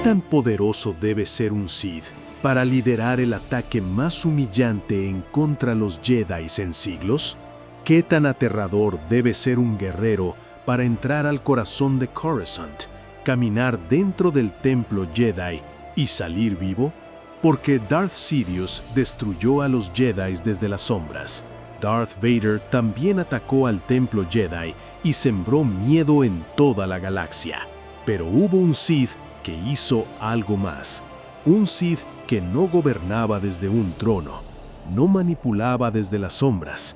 tan poderoso debe ser un Sith para liderar el ataque más humillante en contra los Jedi en siglos? ¿Qué tan aterrador debe ser un guerrero para entrar al corazón de Coruscant, caminar dentro del templo Jedi y salir vivo? Porque Darth Sidious destruyó a los Jedi desde las sombras. Darth Vader también atacó al templo Jedi y sembró miedo en toda la galaxia. Pero hubo un Sith que hizo algo más. Un Sith que no gobernaba desde un trono, no manipulaba desde las sombras,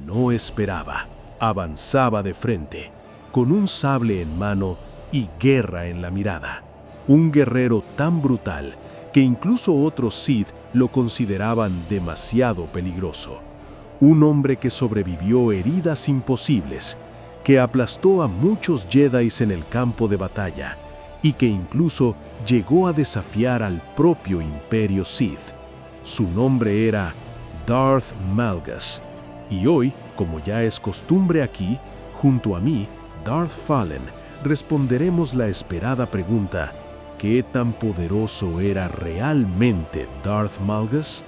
no esperaba, avanzaba de frente, con un sable en mano y guerra en la mirada. Un guerrero tan brutal que incluso otros Sith lo consideraban demasiado peligroso. Un hombre que sobrevivió heridas imposibles, que aplastó a muchos Jedi en el campo de batalla y que incluso llegó a desafiar al propio Imperio Sith. Su nombre era Darth Malgus. Y hoy, como ya es costumbre aquí, junto a mí, Darth Fallen, responderemos la esperada pregunta: ¿qué tan poderoso era realmente Darth Malgus?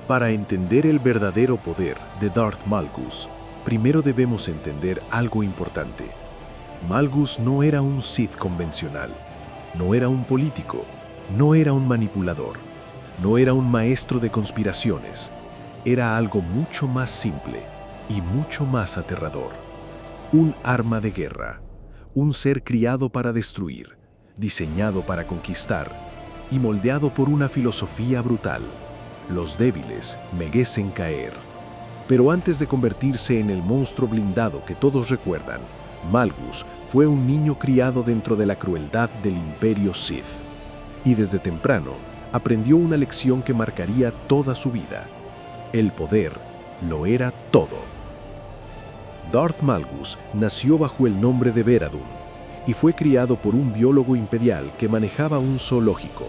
Para entender el verdadero poder de Darth Malgus, primero debemos entender algo importante. Malgus no era un Sith convencional, no era un político, no era un manipulador, no era un maestro de conspiraciones. Era algo mucho más simple y mucho más aterrador. Un arma de guerra, un ser criado para destruir, diseñado para conquistar y moldeado por una filosofía brutal. Los débiles merecen caer. Pero antes de convertirse en el monstruo blindado que todos recuerdan, Malgus fue un niño criado dentro de la crueldad del Imperio Sith. Y desde temprano aprendió una lección que marcaría toda su vida. El poder lo era todo. Darth Malgus nació bajo el nombre de Veradun y fue criado por un biólogo imperial que manejaba un zoológico.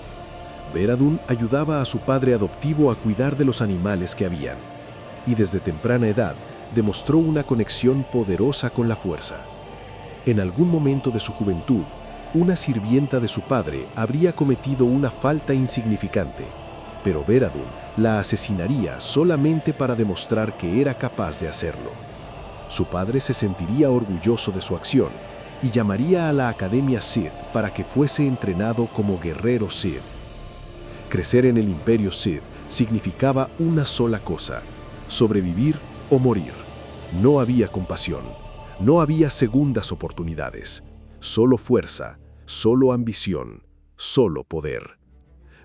Veradun ayudaba a su padre adoptivo a cuidar de los animales que habían, y desde temprana edad demostró una conexión poderosa con la fuerza. En algún momento de su juventud, una sirvienta de su padre habría cometido una falta insignificante, pero Veradun la asesinaría solamente para demostrar que era capaz de hacerlo. Su padre se sentiría orgulloso de su acción y llamaría a la Academia Sith para que fuese entrenado como guerrero Sith. Crecer en el Imperio Sith significaba una sola cosa: sobrevivir o morir. No había compasión, no había segundas oportunidades, solo fuerza, solo ambición, solo poder.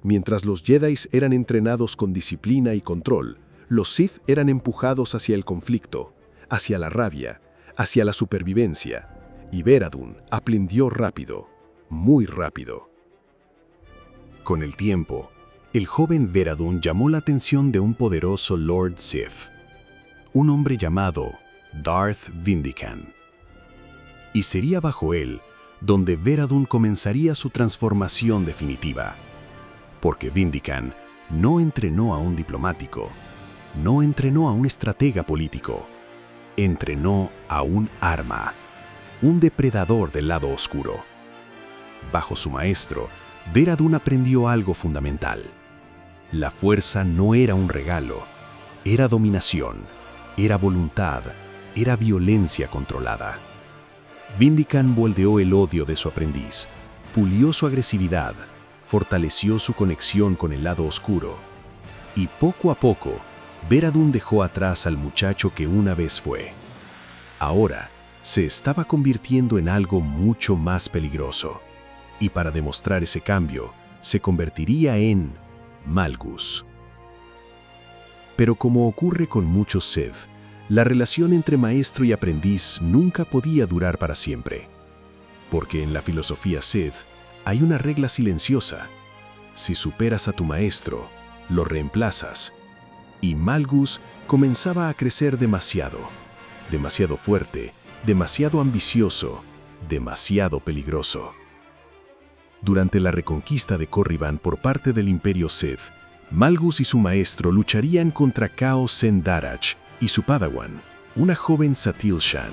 Mientras los Jedi eran entrenados con disciplina y control, los Sith eran empujados hacia el conflicto, hacia la rabia, hacia la supervivencia, y Veradun aprendió rápido, muy rápido. Con el tiempo, el joven Veradun llamó la atención de un poderoso Lord Sith, un hombre llamado Darth Vindican. Y sería bajo él donde Veradun comenzaría su transformación definitiva. Porque Vindican no entrenó a un diplomático, no entrenó a un estratega político, entrenó a un arma, un depredador del lado oscuro. Bajo su maestro, Veradun aprendió algo fundamental. La fuerza no era un regalo, era dominación, era voluntad, era violencia controlada. Vindican moldeó el odio de su aprendiz, pulió su agresividad, fortaleció su conexión con el lado oscuro. Y poco a poco, Veradun dejó atrás al muchacho que una vez fue. Ahora, se estaba convirtiendo en algo mucho más peligroso. Y para demostrar ese cambio, se convertiría en Malgus. Pero como ocurre con muchos Sith, la relación entre maestro y aprendiz nunca podía durar para siempre. Porque en la filosofía Sith hay una regla silenciosa: si superas a tu maestro, lo reemplazas. Y Malgus comenzaba a crecer demasiado, demasiado fuerte, demasiado ambicioso, demasiado peligroso. Durante la reconquista de Corriban por parte del Imperio Sith, Malgus y su maestro lucharían contra Cao Sen Darach y su padawan, una joven Satil Shan.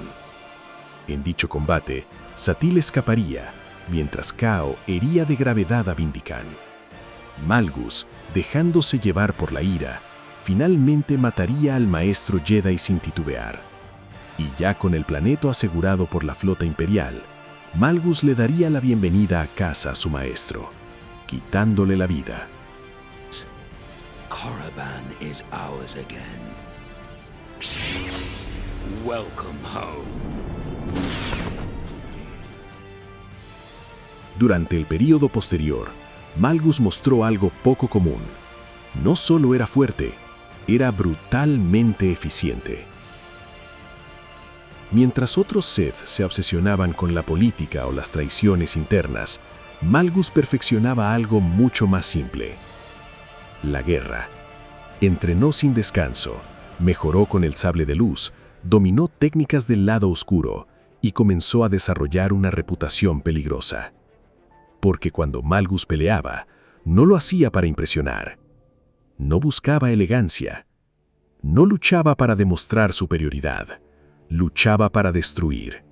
En dicho combate, Satil escaparía, mientras Kao hería de gravedad a Vindican. Malgus, dejándose llevar por la ira, finalmente mataría al maestro Jedi sin titubear. Y ya con el planeta asegurado por la flota imperial, Malgus le daría la bienvenida a casa a su maestro, quitándole la vida. Korriban is ours again. Welcome home. Durante el período posterior, Malgus mostró algo poco común. No solo era fuerte, era brutalmente eficiente. Mientras otros Sith se obsesionaban con la política o las traiciones internas, Malgus perfeccionaba algo mucho más simple: la guerra. Entrenó sin descanso, mejoró con el sable de luz, dominó técnicas del lado oscuro y comenzó a desarrollar una reputación peligrosa. Porque cuando Malgus peleaba, no lo hacía para impresionar. No buscaba elegancia. No luchaba para demostrar superioridad. Luchaba para destruir.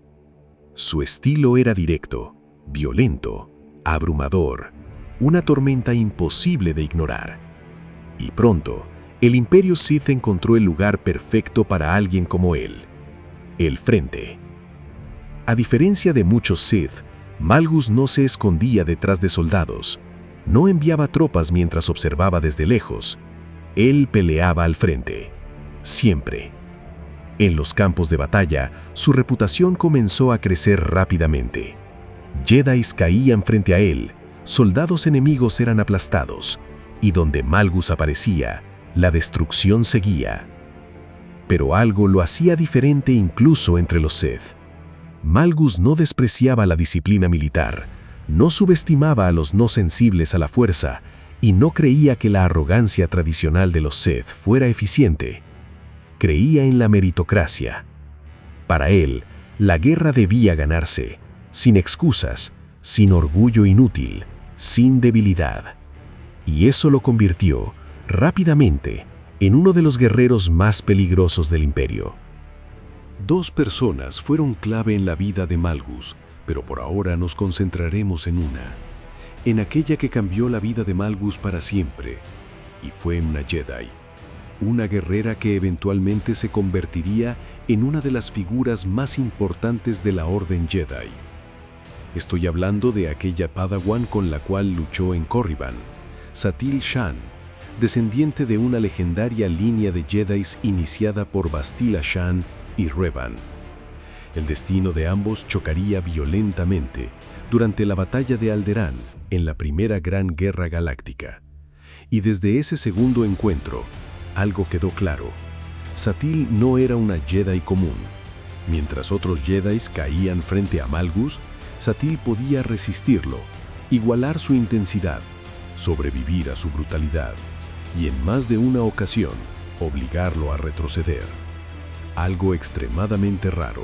Su estilo era directo, violento, abrumador, una tormenta imposible de ignorar. Y pronto, el Imperio Sith encontró el lugar perfecto para alguien como él: el frente. A diferencia de muchos Sith, Malgus no se escondía detrás de soldados, no enviaba tropas mientras observaba desde lejos. Él peleaba al frente, siempre. En los campos de batalla, su reputación comenzó a crecer rápidamente. Jedis caían frente a él, soldados enemigos eran aplastados, y donde Malgus aparecía, la destrucción seguía. Pero algo lo hacía diferente incluso entre los Sith. Malgus no despreciaba la disciplina militar, no subestimaba a los no sensibles a la fuerza y no creía que la arrogancia tradicional de los Sith fuera eficiente. Creía en la meritocracia. Para él, la guerra debía ganarse, sin excusas, sin orgullo inútil, sin debilidad. Y eso lo convirtió, rápidamente, en uno de los guerreros más peligrosos del Imperio. Dos personas fueron clave en la vida de Malgus, pero por ahora nos concentraremos en una, en aquella que cambió la vida de Malgus para siempre, y fue una Jedi, una guerrera que eventualmente se convertiría en una de las figuras más importantes de la Orden Jedi. Estoy hablando de aquella Padawan con la cual luchó en Korriban, Satil Shan, descendiente de una legendaria línea de Jedis iniciada por Bastila Shan y Revan. El destino de ambos chocaría violentamente durante la batalla de Alderaan en la primera Gran Guerra Galáctica. Y desde ese segundo encuentro, algo quedó claro: Satil no era una Jedi común. Mientras otros Jedis caían frente a Malgus, Satil podía resistirlo, igualar su intensidad, sobrevivir a su brutalidad y en más de una ocasión obligarlo a retroceder. Algo extremadamente raro.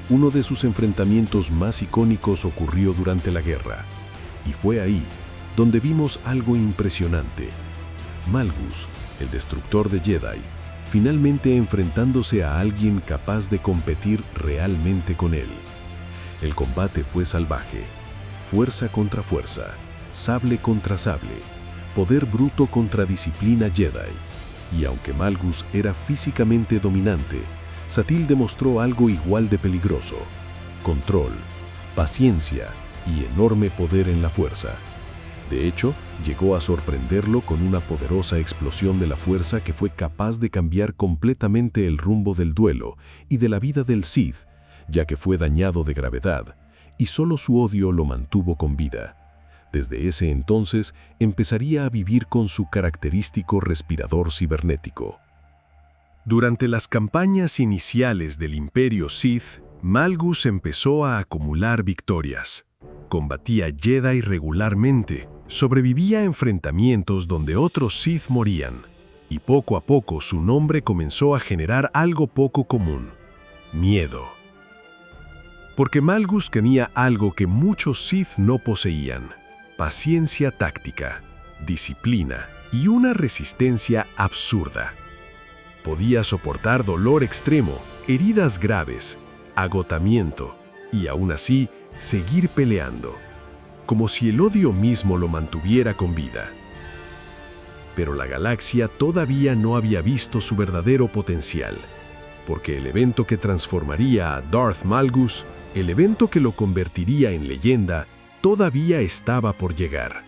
Uno de sus enfrentamientos más icónicos ocurrió durante la guerra, y fue ahí donde vimos algo impresionante. Malgus, el destructor de Jedi, finalmente enfrentándose a alguien capaz de competir realmente con él. El combate fue salvaje, fuerza contra fuerza, sable contra sable, poder bruto contra disciplina Jedi. Y aunque Malgus era físicamente dominante, Satil demostró algo igual de peligroso: control, paciencia y enorme poder en la fuerza. De hecho, llegó a sorprenderlo con una poderosa explosión de la fuerza que fue capaz de cambiar completamente el rumbo del duelo y de la vida del Sith, ya que fue dañado de gravedad, y solo su odio lo mantuvo con vida. Desde ese entonces empezaría a vivir con su característico respirador cibernético. Durante las campañas iniciales del Imperio Sith, Malgus empezó a acumular victorias. Combatía Jedi regularmente, sobrevivía a enfrentamientos donde otros Sith morían, y poco a poco su nombre comenzó a generar algo poco común: miedo. Porque Malgus tenía algo que muchos Sith no poseían: paciencia táctica, disciplina y una resistencia absurda. Podía soportar dolor extremo, heridas graves, agotamiento, y aún así, seguir peleando, como si el odio mismo lo mantuviera con vida. Pero la galaxia todavía no había visto su verdadero potencial, porque el evento que transformaría a Darth Malgus, el evento que lo convertiría en leyenda, todavía estaba por llegar.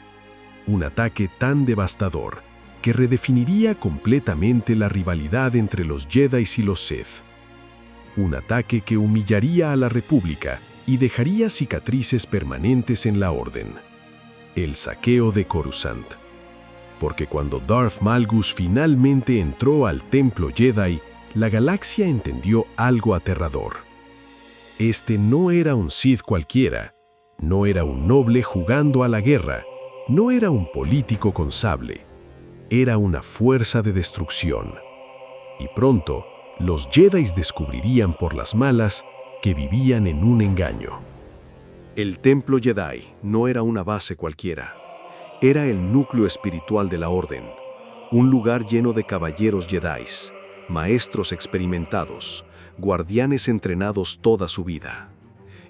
Un ataque tan devastador que redefiniría completamente la rivalidad entre los Jedi y los Sith. Un ataque que humillaría a la República y dejaría cicatrices permanentes en la Orden. El saqueo de Coruscant. Porque cuando Darth Malgus finalmente entró al Templo Jedi, la galaxia entendió algo aterrador. Este no era un Sith cualquiera, no era un noble jugando a la guerra, no era un político con sable, era una fuerza de destrucción. Y pronto, los Jedi descubrirían por las malas que vivían en un engaño. El Templo Jedi no era una base cualquiera, era el núcleo espiritual de la Orden, un lugar lleno de caballeros Jedi, maestros experimentados, guardianes entrenados toda su vida.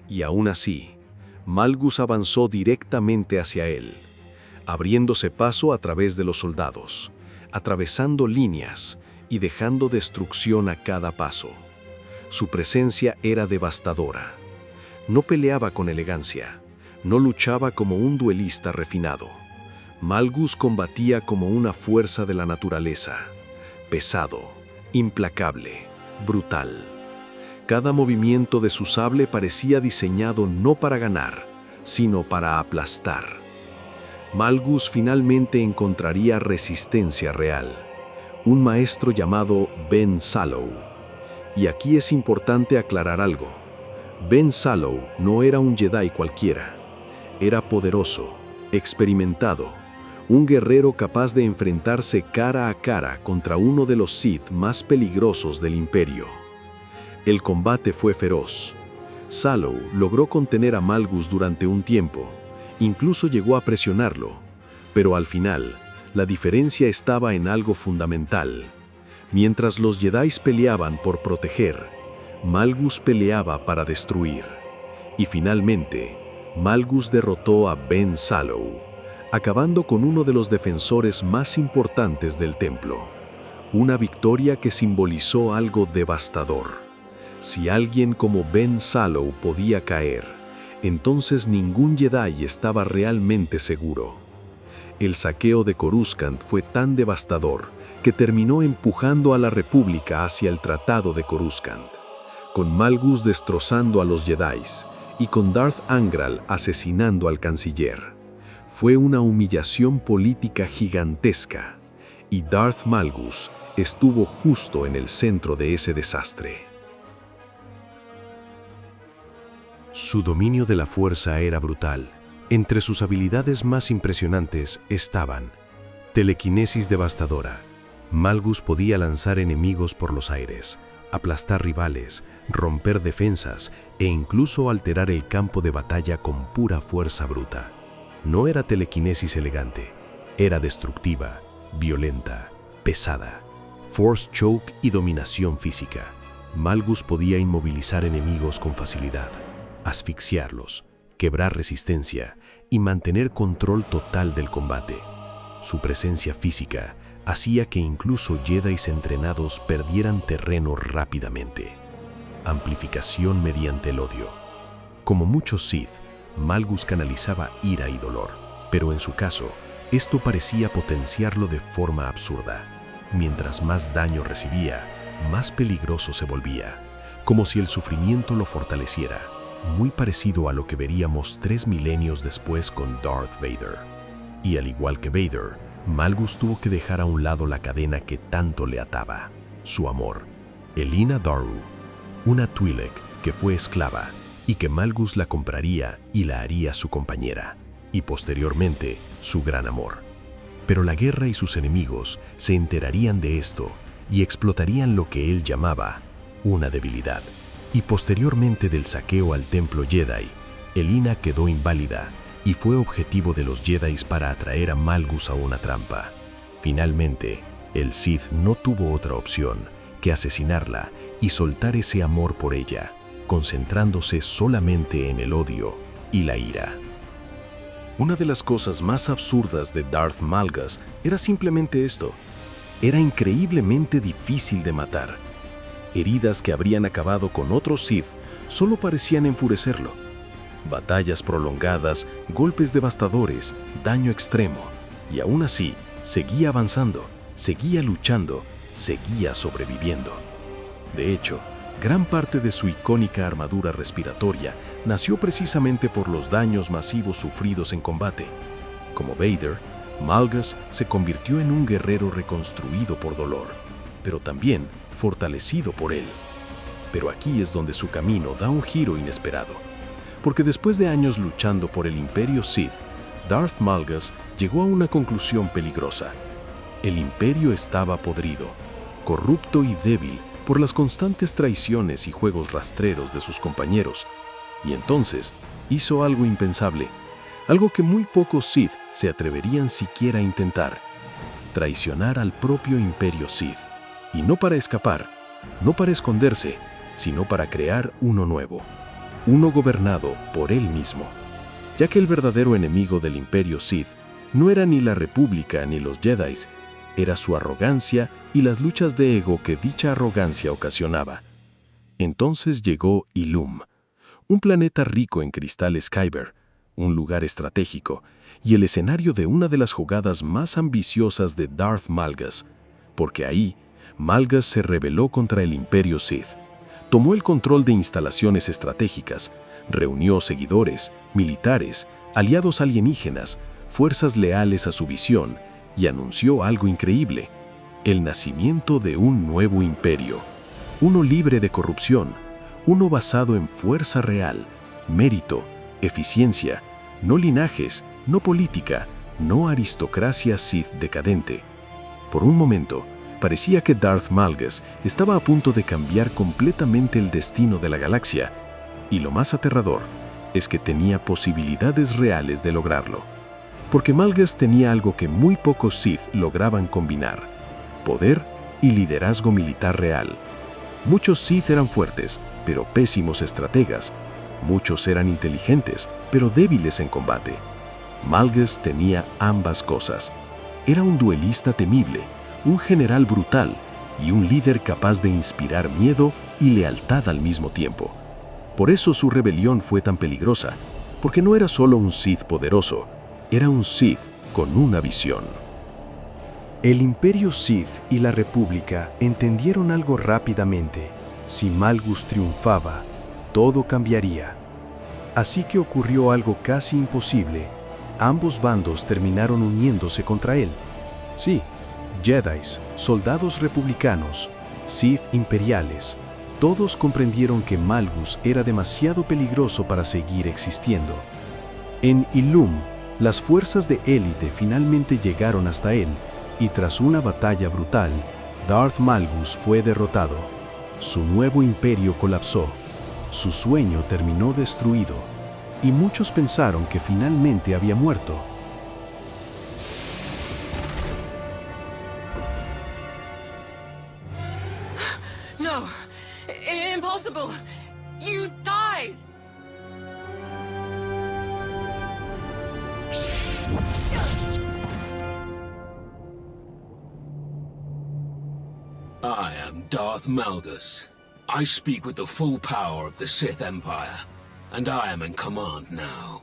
Y aún así, Malgus avanzó directamente hacia él, abriéndose paso a través de los soldados, atravesando líneas y dejando destrucción a cada paso. Su presencia era devastadora. No peleaba con elegancia, no luchaba como un duelista refinado. Malgus combatía como una fuerza de la naturaleza, pesado, implacable, brutal. Cada movimiento de su sable parecía diseñado no para ganar, sino para aplastar. Malgus finalmente encontraría resistencia real, un maestro llamado Ben Salo. Y aquí es importante aclarar algo. Ben Salo no era un Jedi cualquiera. Era poderoso, experimentado, un guerrero capaz de enfrentarse cara a cara contra uno de los Sith más peligrosos del Imperio. El combate fue feroz. Salo logró contener a Malgus durante un tiempo, incluso llegó a presionarlo, pero al final, la diferencia estaba en algo fundamental. Mientras los Jedi peleaban por proteger, Malgus peleaba para destruir. Y finalmente, Malgus derrotó a Ben Salo, acabando con uno de los defensores más importantes del templo. Una victoria que simbolizó algo devastador. Si alguien como Ben Salo podía caer, entonces ningún Jedi estaba realmente seguro. El saqueo de Coruscant fue tan devastador que terminó empujando a la República hacia el Tratado de Coruscant, con Malgus destrozando a los Jedi y con Darth Angral asesinando al canciller. Fue una humillación política gigantesca, y Darth Malgus estuvo justo en el centro de ese desastre. Su dominio de la fuerza era brutal. Entre sus habilidades más impresionantes estaban telequinesis devastadora. Malgus podía lanzar enemigos por los aires, aplastar rivales, romper defensas e incluso alterar el campo de batalla con pura fuerza bruta. No era telequinesis elegante, era destructiva, violenta, pesada. Force choke y dominación física. Malgus podía inmovilizar enemigos con facilidad, asfixiarlos, quebrar resistencia y mantener control total del combate. Su presencia física hacía que incluso Jedis entrenados perdieran terreno rápidamente. Amplificación mediante el odio. Como muchos Sith, Malgus canalizaba ira y dolor, pero en su caso, esto parecía potenciarlo de forma absurda. Mientras más daño recibía, más peligroso se volvía, como si el sufrimiento lo fortaleciera, muy parecido a lo que veríamos 3 milenios después con Darth Vader. Y al igual que Vader, Malgus tuvo que dejar a un lado la cadena que tanto le ataba, su amor, Elina Daru, una Twi'lek que fue esclava y que Malgus la compraría y la haría su compañera, y posteriormente su gran amor. Pero la guerra y sus enemigos se enterarían de esto y explotarían lo que él llamaba una debilidad. Y posteriormente del saqueo al templo Jedi, Elina quedó inválida y fue objetivo de los Jedi para atraer a Malgus a una trampa. Finalmente, el Sith no tuvo otra opción que asesinarla y soltar ese amor por ella, concentrándose solamente en el odio y la ira. Una de las cosas más absurdas de Darth Malgus era simplemente esto. Era increíblemente difícil de matar. Heridas que habrían acabado con otros Sith solo parecían enfurecerlo. Batallas prolongadas, golpes devastadores, daño extremo. Y aún así, seguía avanzando, seguía luchando, seguía sobreviviendo. De hecho, gran parte de su icónica armadura respiratoria nació precisamente por los daños masivos sufridos en combate. Como Vader, Malgus se convirtió en un guerrero reconstruido por dolor, pero también fortalecido por él. Pero aquí es donde su camino da un giro inesperado, porque después de años luchando por el Imperio Sith, Darth Malgus llegó a una conclusión peligrosa. El Imperio estaba podrido, corrupto y débil por las constantes traiciones y juegos rastreros de sus compañeros, y entonces hizo algo impensable, algo que muy pocos Sith se atreverían siquiera a intentar: traicionar al propio Imperio Sith, y no para escapar, no para esconderse, sino para crear uno nuevo, uno gobernado por él mismo, ya que el verdadero enemigo del Imperio Sith no era ni la República ni los Jedi, era su arrogancia y las luchas de ego que dicha arrogancia ocasionaba. Entonces llegó Ilum, un planeta rico en cristales Kyber, un lugar estratégico y el escenario de una de las jugadas más ambiciosas de Darth Malgus, porque ahí Malgus se rebeló contra el Imperio Sith, tomó el control de instalaciones estratégicas, reunió seguidores, militares, aliados alienígenas, fuerzas leales a su visión y anunció algo increíble: el nacimiento de un nuevo imperio, uno libre de corrupción, uno basado en fuerza real, mérito, eficiencia, no linajes, no política, no aristocracia Sith decadente. Por un momento, parecía que Darth Malgus estaba a punto de cambiar completamente el destino de la galaxia, y lo más aterrador es que tenía posibilidades reales de lograrlo, porque Malgus tenía algo que muy pocos Sith lograban combinar: poder y liderazgo militar real. Muchos Sith eran fuertes, pero pésimos estrategas. Muchos eran inteligentes, pero débiles en combate. Malgus tenía ambas cosas. Era un duelista temible, un general brutal y un líder capaz de inspirar miedo y lealtad al mismo tiempo. Por eso su rebelión fue tan peligrosa, porque no era solo un Sith poderoso, era un Sith con una visión. El Imperio Sith y la República entendieron algo rápidamente: si Malgus triunfaba, todo cambiaría. Así que ocurrió algo casi imposible: ambos bandos terminaron uniéndose contra él. Sí, Jedis, soldados republicanos, Sith imperiales, todos comprendieron que Malgus era demasiado peligroso para seguir existiendo. En Ilum, las fuerzas de élite finalmente llegaron hasta él, y tras una batalla brutal, Darth Malgus fue derrotado. Su nuevo imperio colapsó, su sueño terminó destruido, y muchos pensaron que finalmente había muerto. No, impossible. You died. I am Darth Malgus. I speak with the full power of the Sith Empire, and I am in command now.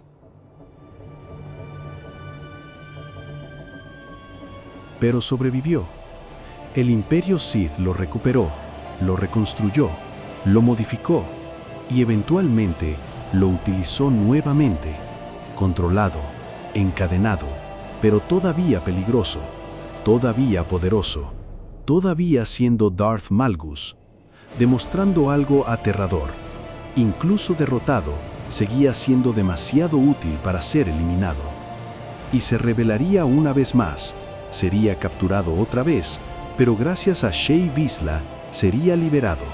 Pero sobrevivió. El Imperio Sith lo recuperó, lo reconstruyó, lo modificó y eventualmente lo utilizó nuevamente, controlado, encadenado, pero todavía peligroso, todavía poderoso, todavía siendo Darth Malgus, demostrando algo aterrador. Incluso derrotado, seguía siendo demasiado útil para ser eliminado. Y se rebelaría una vez más, sería capturado otra vez, pero gracias a Shae Vizsla sería liberado.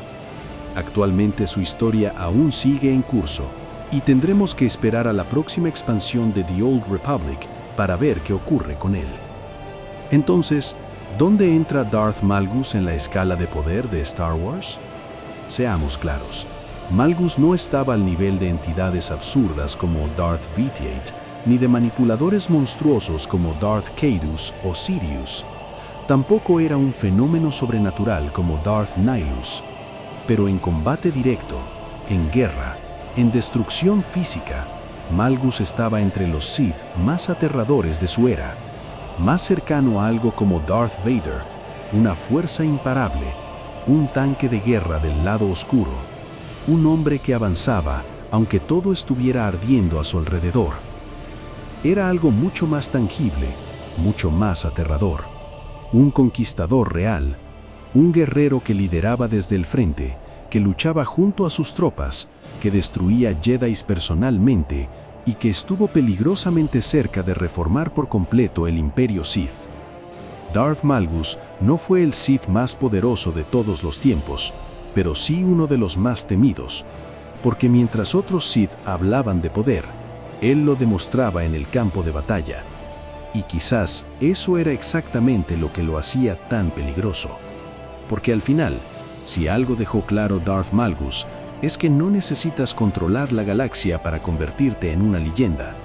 Actualmente su historia aún sigue en curso, y tendremos que esperar a la próxima expansión de The Old Republic para ver qué ocurre con él. Entonces, ¿dónde entra Darth Malgus en la escala de poder de Star Wars? Seamos claros, Malgus no estaba al nivel de entidades absurdas como Darth Vitiate, ni de manipuladores monstruosos como Darth Caedus o Sidious. Tampoco era un fenómeno sobrenatural como Darth Nihilus. Pero en combate directo, en guerra, en destrucción física, Malgus estaba entre los Sith más aterradores de su era, más cercano a algo como Darth Vader, una fuerza imparable, un tanque de guerra del lado oscuro, un hombre que avanzaba aunque todo estuviera ardiendo a su alrededor. Era algo mucho más tangible, mucho más aterrador. Un conquistador real, un guerrero que lideraba desde el frente, que luchaba junto a sus tropas, que destruía Jedis personalmente y que estuvo peligrosamente cerca de reformar por completo el Imperio Sith. Darth Malgus no fue el Sith más poderoso de todos los tiempos, pero sí uno de los más temidos, porque mientras otros Sith hablaban de poder, él lo demostraba en el campo de batalla. Y quizás eso era exactamente lo que lo hacía tan peligroso. Porque al final, si algo dejó claro Darth Malgus, es que no necesitas controlar la galaxia para convertirte en una leyenda.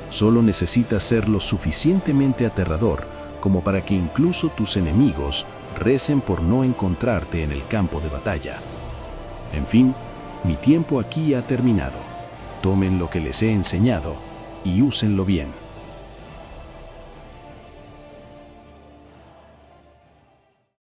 Solo necesitas ser lo suficientemente aterrador como para que incluso tus enemigos recen por no encontrarte en el campo de batalla. En fin, mi tiempo aquí ha terminado. Tomen lo que les he enseñado y úsenlo bien.